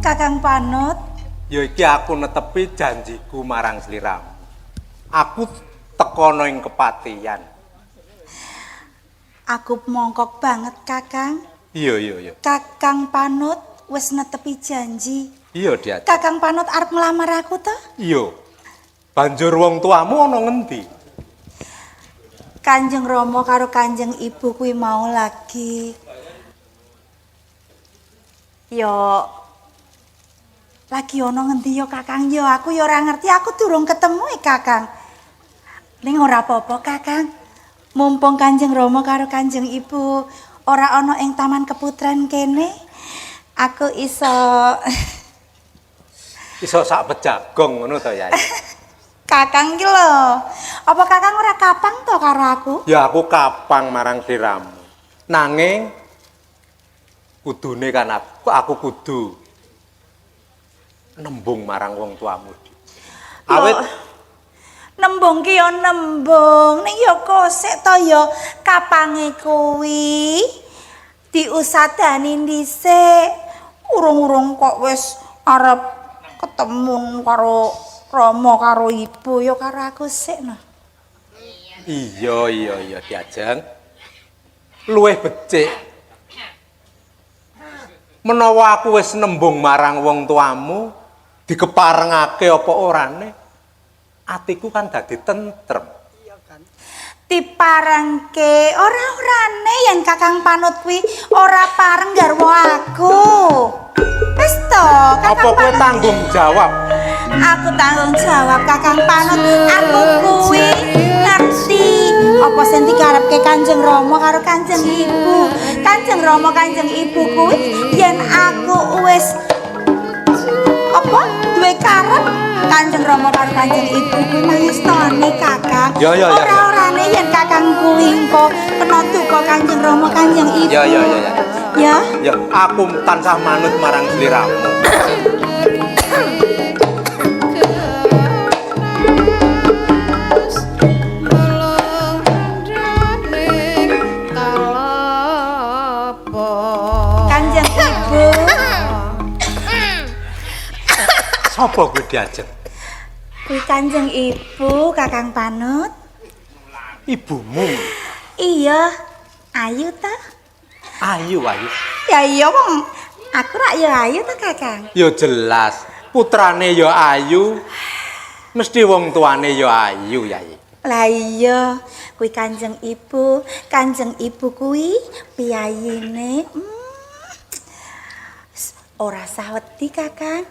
Kakang Panut, ya iki aku netepi janjiku marang sliramu. Aku tekono ing kepatihan. aku mongkok banget Kakang. Iya. Kakang Panut wis netepi janji. Iya, Dia. Kakang Panut arep ngelamar aku to? Iya. Banjur wong tuamu ana ngendi? Kanjeng Rama karo Kanjeng Ibu kuwi mau lagi. Yo lagi ono ngendi yo Kakang? Yo aku yo ora ngerti, aku durung ketemu Kakang. Ning ora apa-apa Kakang. Mumpung Kanjeng Rama karo Kanjeng Ibu ora ana ing Taman Keputren kene, aku iso sak bejagong ngono to, Yai. Kakang ki lho. Apa Kakang ora kapang to karo aku? Ya aku kapang marang sliramu. Nanging kudune kan aku kudu nembung marang wong tuamu. Awit nembung ki yo nembung, ning yo kosek to yo kapange kuwi diusadani dhisik. Urung-urung kok wis arep ketemu karo Rama karo Ibu yo karo aku sik nah. Iya Diajeng. Luwih becik. Menawa aku wis nembung marang wong tuamu, dikeparengake apa orane, atiku kan dadi tentrem. Diparengke ora-orane yen Kakang Panut kuwi ora pareng garwa aku. Wis to, Apa kowe tanggung jawab? Aku tanggung jawab Kakang Panut. Aku kuwi ngerti apa sing dikarepke Kanjeng Rama karo Kanjeng Ibu. Kanjeng Rama Kanjeng Ibu kuwi yen aku wis apa duwe karep Kanjeng Rama karo Kanjeng Ibu kuwi mangestani Kakang. Ora-orane yen Kakang kuwi engko kena duka Kanjeng Rama Kanjeng Ibu. Ya. Ya, aku tansah manut marang sliramu. Kanjeng Ibu. Sopo kuwi Diajeng? Kuwi Kanjeng Ibu, Kakang Panut. Ibumu. Iya, ayu ta? Ayu. Ya iya wong aku rak ya ayu ta Kakang. Ya jelas, putrane ya ayu. Mesti wong tuane ya ayu, Yai. Lah iya, kuwi Kanjeng Ibu. Kanjeng Ibu kuwi piyayine ora sawedi Kakang.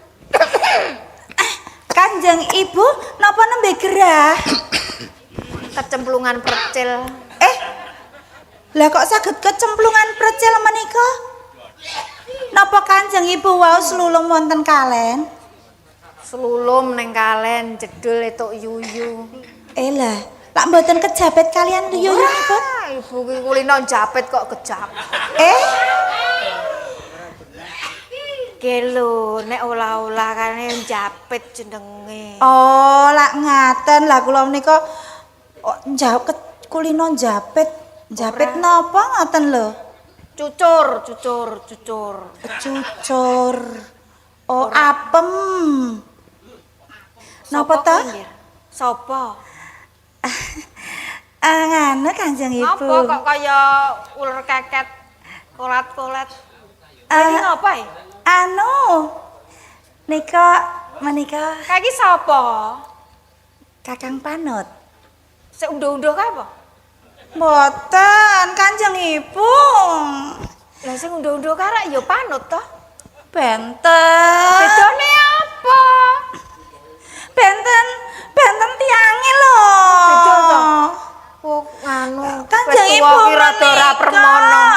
Kanjeng Ibu napa nembe gerah? Kecemplungan percil. Lah kok saged kecemplungan percil menika? Napa Kanjeng Ibu wau slulung wonten kalen? Slulum ning kalen jedul etuk yuyu. Lah, lak mboten kejabet kalian yuyunipun? Ibu ki kulino japet kok kejap. Kelo nek olah-olah kane japet jenenge. Oh, lak ngaten. Lah kula menika kulino japet. Japet napa ngoten lho? Cucur. Cucur. Oh, apem. Napa ta? Sopo? Ngene Kanjeng Ibu. Apa kok kaya uler keket kolat-kolat? Iki ngapa e? Menika Kaki sapa? Kakang Panut. Sik unduh-unduh ka apa? Mboten, Kanjeng Ibu. Lah sing unduh-unduh karak ya Panut to? Benten. Bedane apa? Benten tiange lho. Beda to? Oh, anu. Kanjeng Ibu kira-kira permono.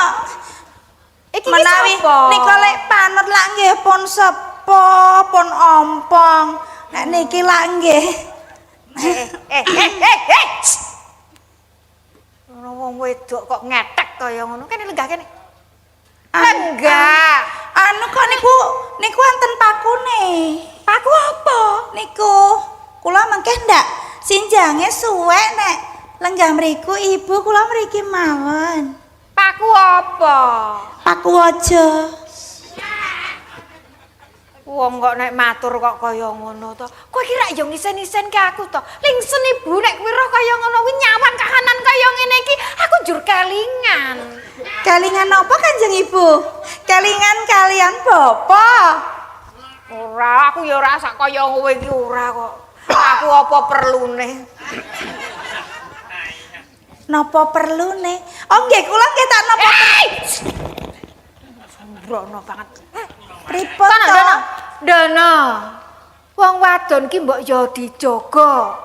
Iki menawi nika lek Panut lak nggih pun sepo, pun ompong. Nek niki lak nggih Wong wedok kok ngetek kaya ngono. Kene lenggah kene. Anu, Lenggah. Anu kok niku wonten pakune. Paku apa? Niku kula mengke ndak sinjange suwe nek lenggah mriku ibu kula mriki mawon. Paku apa? Paku aja. Wong kok nek matur kok kaya ngono to. Kowe kira yo ngisen-isen ke aku to. Lingsen ibu nek kuwi roh kaya ngono kuwi nyawan kahanan kaya ngene iki aku jur kelingan. Kelingan apa Kanjeng Ibu? Kelingan kalian bapak. Ora, aku ya ora sak kaya kowe iki ora kok. Aku apa perlune? Napa perlune? Oh nggih kula nggih tak napa. Sembrono banget. Pripun Sana, to? Dana. Dana. Wong wadon ki mbok ya dijaga.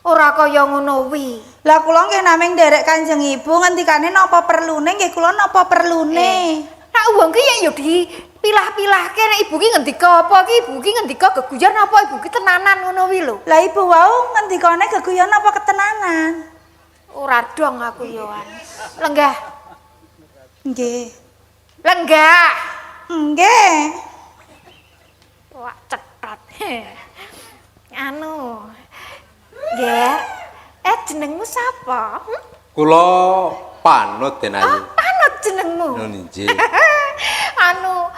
Ora kaya ngono wi. Lah kula nggih naming nderek Kanjeng Ibu ngendikane napa perlune nggih kula napa perlune. Nek wong ki ya dipilah-pilahke nek ibu ki ngendika apa ki ibu ki ngendika geguyon apa ibu ki tenanan ngono wi lho. Lah ibu wau ngendikane geguyon apa ketenanan? Ora dong aku yoan. Lenggah. Nggih. Lenggah. Nggih. Wah cetat. Anu. Ger. Jenengmu sapa? Kula panut Den Ayu. Panut jenengmu. Nun injih. Anu.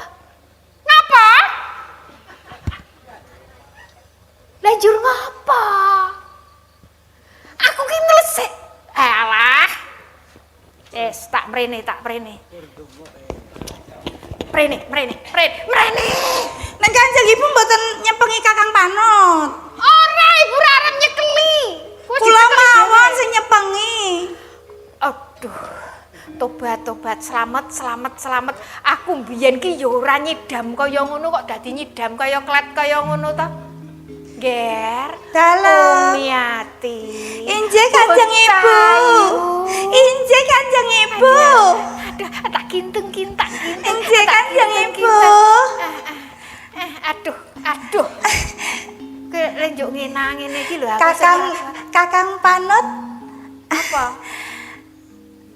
Ngapa? Lanjur ngapa? Aku ki nglesik. Alah. Tak mrene. Mrene. Nek Kanjeng Ibu mboten nyepengi Kakang Panut. Ora, ibu ora arep nyekeli. Kula mawon sing nyepengi. Aduh. Tobat, selamat. Aku mbiyen ki ya ora nyidam kaya ngono kok dadi nyidam kaya klet kaya ngono ta. Ger. Dalam. Umiati. Injih Kanjeng Ibu. Injih Kanjeng Ibu. Aduh, tak kintung-kintak. Injih Kanjeng Ibu. Aduh. Kowe lenjuk ngene iki lho aku. Kakang Panut Apa?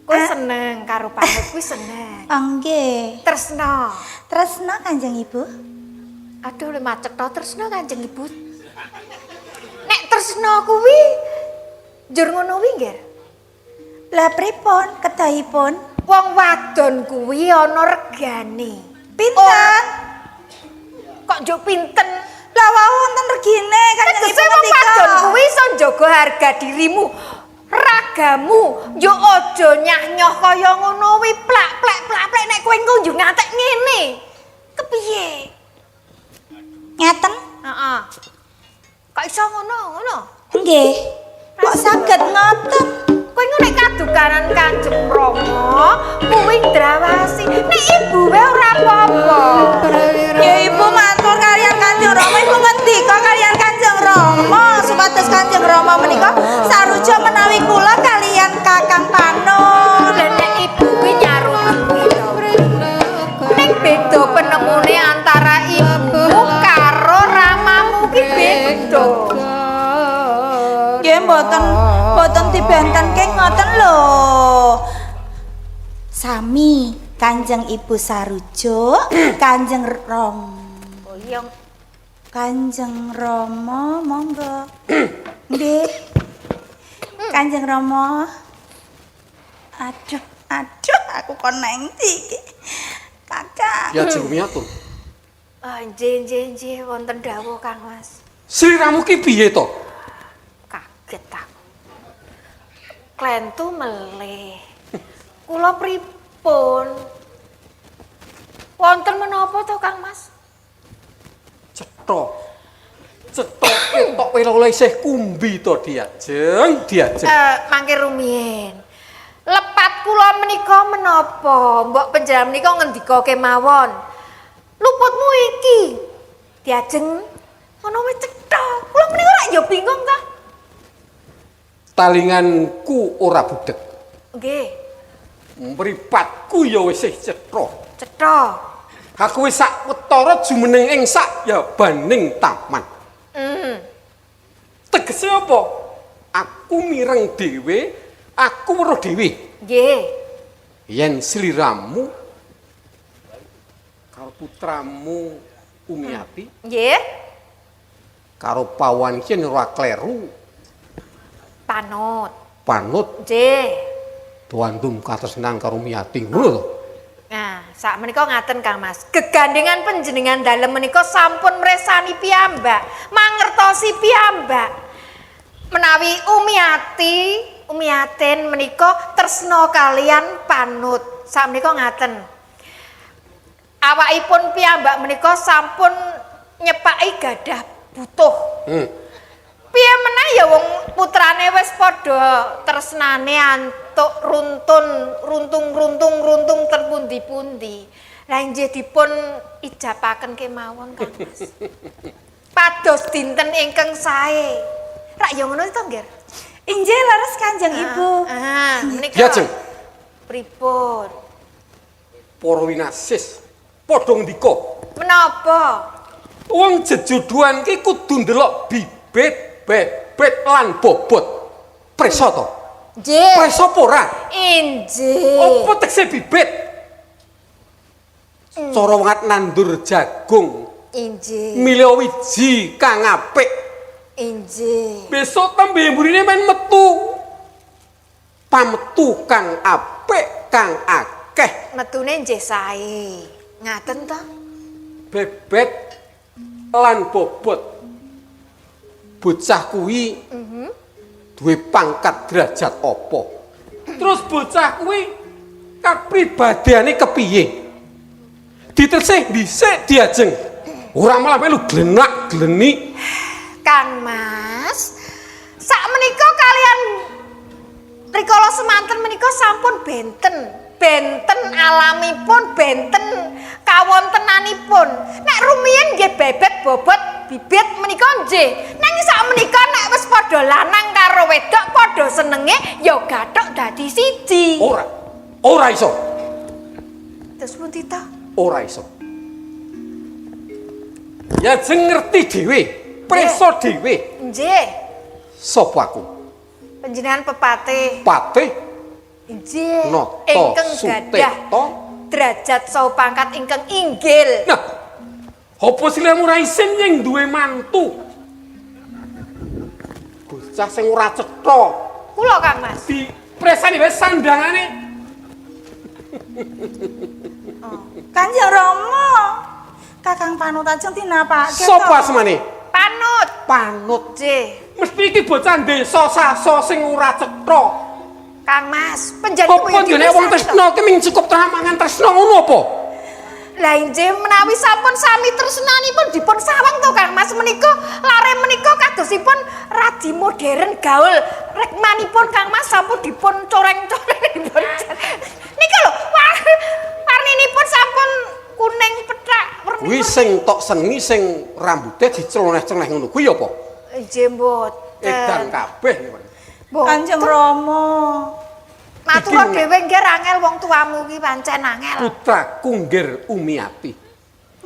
Kowe seneng karo Panut kuwi seneng. nggih. Tresno. Tresno Kanjeng Ibu. Aduh, le macet to tresno Kanjeng Ibu. Nek tresno kuwi njur ngono wi nggih. Lah pripun kedahipun? Wong wadon kuwi ana regane. Pinten? Kok njuk pinten? Lah wau wonten regine Kanjeng Ibu Tegese wong wadon kuwi iso njaga harga dirimu. Ragamu yo aja nyah-nyoh kaya ngono wi plak-plek nek kowe engko njuk ngantek ngene. Kepiye? Ngeten? Heeh. Kok iso ngono? Nggih. Kok saged ngoten? Kowe engko nek kadukaran Kanjeng Rama kuwi ndrawasi. Nek ibu wae ora apa-apa. Ya Ibu matur kalian Kanjeng Rama, Ibu ngendika kalian Kanjeng Rama supados Kanjeng Rama menika saruja menawi kula kalian Kakang Panut. Lah nek ibu kuwi nyaruti kuwi to. Nek beda penemune antara ibu karo ramamu ki beda. Nggih mboten dibentenke ngoten lho. Sami Kanjeng Ibu sarujuk, Kanjeng Rama. Oh iya. Kanjeng Rama monggo. Nggih. Kanjeng Rama. Aduh, aku kon nang ndi iki. Kakang. Ya jeng miatur. Nggih wonten dawuh Kang Mas. Sliramu ki piye to? Kaget aku. Klentu meleh. Kula pripun? Wonten menapa to Kang Mas? Cetok ketok oleh isih kumbi to diajeng. Mangke rumiyin. Lepat kula menika menapa? Mbok panjenengan menika ngendika kemawon. Luputmu iki diajeng ngono wis cetok. Kula menika ora ya bingung ta? Talinganku ora budheg. Nggih, Mripatku ya wis cetha. cetok. Aku wis sak wetara jumeneng ing sak ya baning taman. Tegese apa? Aku mireng dhewe Aku weruh dhewe Nggih. yen sliramu karo putramu Umiati Nggih. karo pawan iki ora kleru Panut. panut Nggih. duandum katresnan karo Umiati ngono to. Nah, sak menika ngaten Kang Mas. Gegandengan panjenengan dalem menika sampun mresani piyambak, mangertosi piyambak. Menawi Umiatin menika tresna kalian panut. Sak menika ngaten. Awakipun piyambak menika sampun nyepaki gadah butuh. Piye meneh ya wong putrane wis padha tresnane antuk runtung terpundi-pundi. Lah inggih dipun ijabaken kemawon Kang Mas. Pados dinten ingkang sae. Rak ya ngono to, Nggih. Injih leres Kanjeng Ibu. Menika. Ya, Jeng. Pripun? Para winasis padha ndika. Menapa? Wong jejuduan ki kudu ndelok bibit, bebet lan bobot. Presa to? Nggih. Presa apa ora? Injih. Apa tekse bibit? Cara wangat nandur jagung, Injih. milih wiji kang apik. Injih. Besok tembe mburine men metu. Pametu kang apik, kang akeh. Metune nggih sae. Ngaten to? Bebet lan bobot. Bocah kuwi duwe pangkat derajat apa? Terus bocah kuwi kapribadiane kepiye? Ditesih dhisik diajeng. Ora malah melu glenak-gleni. Kang Mas, sak menika kalian rikala semanten menika sampun benten. Benten alamipun, benten kawontenanipun. Nek rumiyin nggih bebet bobot bibit menika nggih. Nang sak menika nek wis padha lanang karo wedok padha senenge ya gathok dadi siji. Ora iso. Terus pundi to? Ora iso. Ya jeng ngerti dhewe, preso dhewe. Nggih. Sapa aku? Panjenengan pepatih. Patih Nggih. Noto Ingkang Suteto. gadah derajat saha pangkat ingkang inggil. Nah, apa silemu ora isin yang duwe mantu? Bocah sing ora cetha, Kula Kang Mas. dipresani wae sandangane. Kanjeng Rama. Kakang Panut ajeng tinapake. Sapa asmane? Panut. Panut. Nggih. Mesti iki bocah desa sasa sing ora cetha. Kang Mas, panjenengan Apa dene wong tresna ki ming cukup tramangan tresna ngono apa? Lah injih menawi sampun sami tresnanipun dipun sawang to Kang Mas menika lare menika kadosipun radi modern gaul rekmanipun Kang Mas sampun dipun coreng-coreng. Nika lho warninipun sampun kuning pethak Kuwi sing tok seni sing rambuté diceloneh-celoneh ngono kuwi apa? Injih mboten. Edan kabeh. Kanjeng Rama. Matur dhewe nggih rangel wong tuamu ki pancen angel. Putraku nggir Umiati.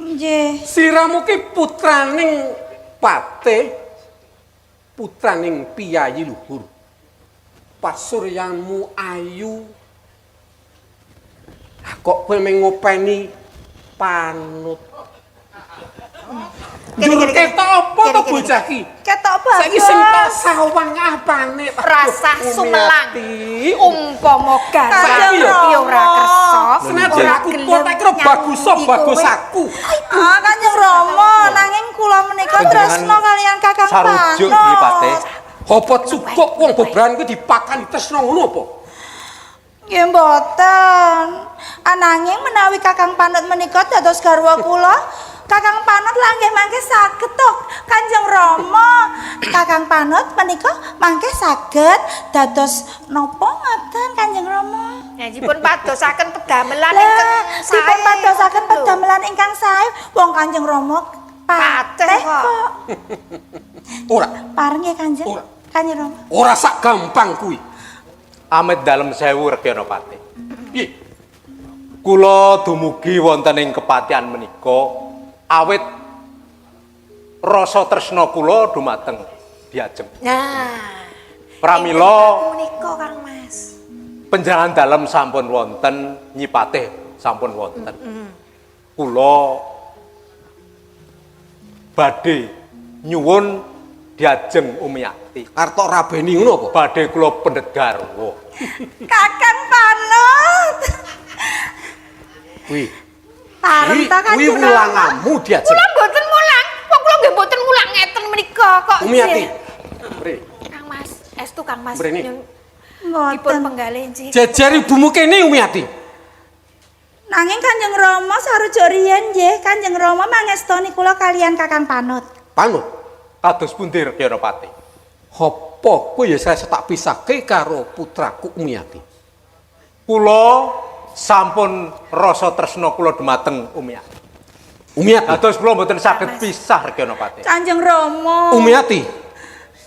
Nggih. Sliramu ki putraning Patih, putraning Piyayi luhur. Pasuryanmu ayu. Kok kowe mengopeni Panut? Njur ketok apa to bocah ki? Ketok bagus. Saiki sing tok sawang apane? Rasa sumelang. Umpama Kanjeng gampang Rama. ya ora kersa. Senajan aku kok tak kira bagus aku. Kanjeng Rama, nanging kula menika tresna kalian Kakang Sarujuk Panut. iki Patih. Apa cukup wong bobran kuwi dipakani tresna ngono apa? Nggih mboten. Ananging menawi Kakang Panut menika dados garwa kula, Kakang Panut langgih mangke saged to Kanjeng Rama. Kakang Panut menika mangke saged dados napa ngoten Kanjeng Rama? Ya dipun padosaken pedamelan Lah, ingkang sae. dipun padosaken pedamelan ingkang sae wong Kanjeng Rama Patih patih kok. kok. Ora, Pareng nggih Kanjeng. Ora. Kanjeng Rama. ora sak gampang kuwi. Amit dalem 1000 Regana Patih. Piye? Kula dumugi wonten ing kepatihan menika awit rasa tresna kula dumateng Diajeng. Nah, Pramila menika Kang Mas. Panjenengan dalem sampun wonten, nyipate sampun wonten. Kula badhe nyuwun diajeng Umiati. Arep rabeni ngono apa? Badhe kula pendet garwa. Kakang Panut. Kuwi. Pareng ta Kuwi Kanjeng Rama. ulanganmu diajeng. Kula mboten mulang. Wong kula nggih mboten mulang ngeten menika kok. Umiati. nggih. Mrene. Kang Mas, estu Kang Mas. Mrene. Nyun Mboten. dipun penggalih nggih. Jejer ibumu kene Umiati. Nanging Kanjeng Rama sarujuk riyen nggih, Kanjeng Rama mangestoni kula kalian Kakang Panut. Panut. Kados pundi Renopati? Apa kowe ya saya tak pisahke karo putraku Umiati? Kula sampun rasa tresna kula dumateng Umiati. Umiati. Dados kula mboten saged pisah Renopati. Kanjeng Rama. Umiati.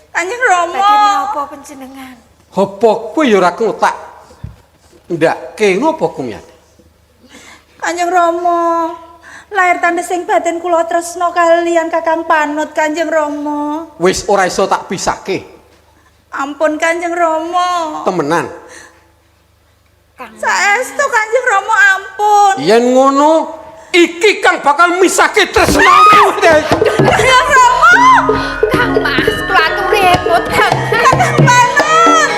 Kanjeng Badhe Rama. menapa panjenengan? Apa kowe ya ora tak ndake ngopo Umiati? Kanjeng Rama. Lair tanda sing batin kula tresna kalian Kakang Panut Kanjeng Rama. Wis ora iso tak pisahke. Ampun Kanjeng Rama. Temenan. Kang Saestu Kanjeng Rama ampun. Yen ngono iki kang bakal misahke tresnaku. Kanjeng Rama. Kang Mas, kula aturi hemut Kang. Kakang Panut.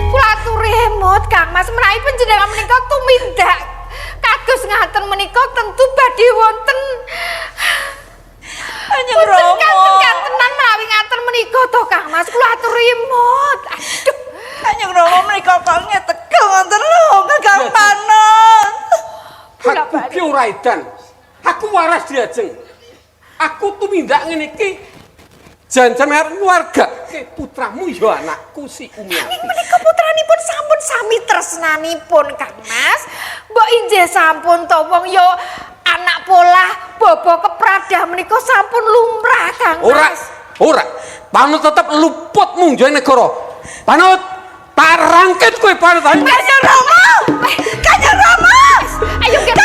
Kula aturi hemut Kang Mas, menawi panjenengan menika tumindak kados ngaten menika tentu badhe wonten Kanjeng Rama. Kantenan menawi ngaten menika to Kang Mas, kula aturi hemut. Aduh, Kanjeng Rama menika kok ngetekel wonten lho Kakang Panut. Aku ki ora edan. Aku waras diajeng. Aku tumindak ngene iki janjan karo keluarga ke putramu ya anakku si Umiati. menika putranipun sampun sami tresnanipun Kang Mas. Mbok inggih sampun to wong yo anak polah bobo kepradah menika sampun lumrah Kang Ora, Mas. ora. Panut tetep luput munggah negara. Panut, tak rangket kowe Panut. Kanjeng Rama. Kanjeng Rama. Ayo kita